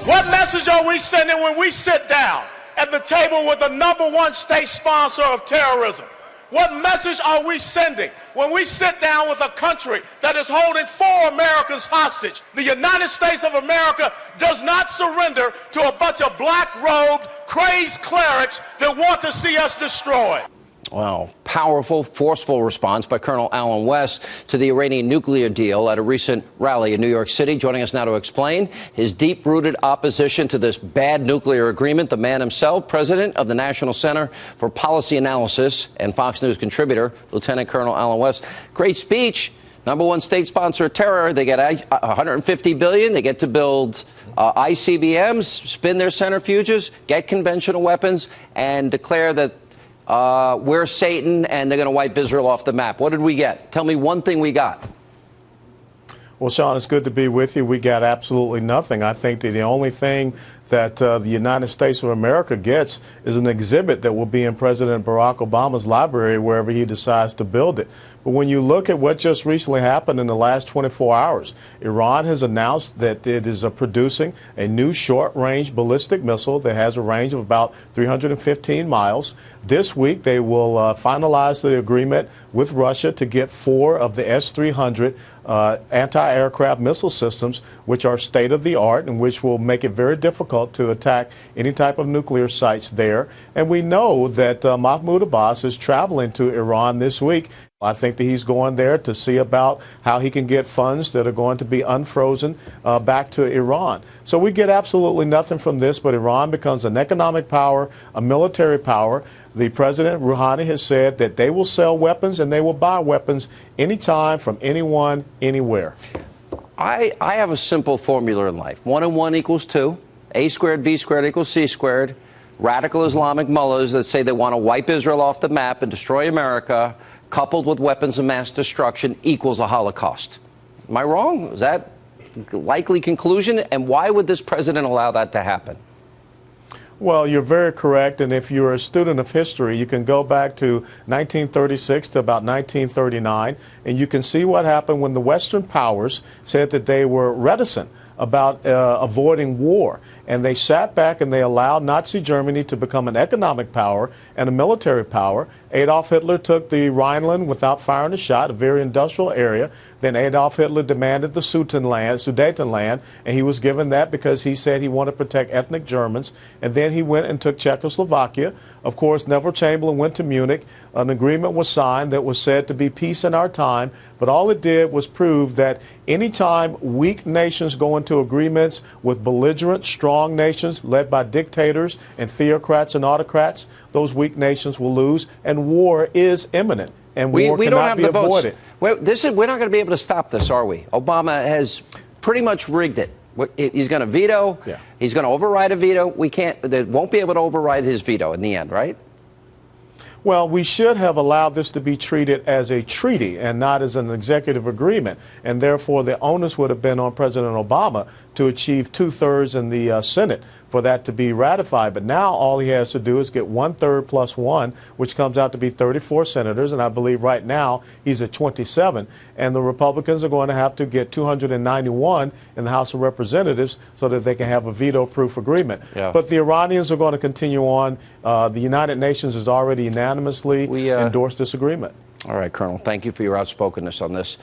What message are we sending when we sit down at the table with the #1 state sponsor of terrorism? What message are we sending when we sit down with a country that is holding 4 Americans hostage? The United States of America does not surrender to a bunch of black-robed, crazed clerics that want to see us destroyed. Wow. Powerful, forceful response by Colonel Allen West to the Iranian nuclear deal at a recent rally in New York City. Joining us now to explain his deep-rooted opposition to this bad nuclear agreement, the man himself, president of the National Center for Policy Analysis and Fox News contributor, Lieutenant Colonel Allen West. Great speech. #1 state sponsor of terror. They get $150 billion. They get to build ICBMs, spin their centrifuges, get conventional weapons, and declare that we're Satan and they're going to wipe Israel off the map. What did we get? Tell me one thing we got. Well, Sean, it's good to be with you. We got absolutely nothing. I think that the only thing that the United States of America gets is an exhibit that will be in President Barack Obama's library wherever he decides to build it. But when you look at what just recently happened in the last 24 hours, Iran has announced that it is producing a new short-range ballistic missile that has a range of about 315 miles. This week, they will finalize the agreement with Russia to get 4 of the S-300 anti-aircraft missile systems, which are state-of-the-art and which will make it very difficult to attack any type of nuclear sites there. And we know that Mahmoud Abbas is traveling to Iran this week. I think that he's going there to see about how he can get funds that are going to be unfrozen back to Iran. So we get absolutely nothing from this, but Iran becomes an economic power, a military power. The President Rouhani has said that they will sell weapons and they will buy weapons anytime from anyone, anywhere. I have a simple formula in life. 1 and 1 equals 2. A squared, B squared equals C squared. Radical Islamic mullahs that say they want to wipe Israel off the map and destroy America, coupled with weapons of mass destruction, equals a Holocaust. Am I wrong? Is that a likely conclusion? And why would this president allow that to happen? Well, you're very correct. And if you're a student of history, you can go back to 1936 to about 1939, and you can see what happened when the Western powers said that they were reticent about avoiding war. And they sat back and they allowed Nazi Germany to become an economic power and a military power. Adolf Hitler took the Rhineland without firing a shot, a very industrial area. Then Adolf Hitler demanded the Sudetenland, and he was given that because he said he wanted to protect ethnic Germans. And then he went and took Czechoslovakia. Of course, Neville Chamberlain went to Munich. An agreement was signed that was said to be peace in our time. But all it did was prove that anytime weak nations go into agreements with belligerent, strong nations led by dictators and theocrats and autocrats, those weak nations will lose, and war is imminent, and war cannot be avoided. We're not going to be able to stop this, are we? Obama has pretty much rigged it. He's going to veto. Yeah. He's going to override a veto. They won't be able to override his veto in the end, right? Well, we should have allowed this to be treated as a treaty and not as an executive agreement. And therefore, the onus would have been on President Obama to achieve 2/3 in the Senate for that to be ratified. But now all he has to do is get 1/3 plus 1, which comes out to be 34 senators. And I believe right now he's at 27. And the Republicans are going to have to get 291 in the House of Representatives so that they can have a veto-proof agreement. Yeah. But the Iranians are going to continue on. The United Nations has already unanimously endorsed this agreement. All right, Colonel, thank you for your outspokenness on this.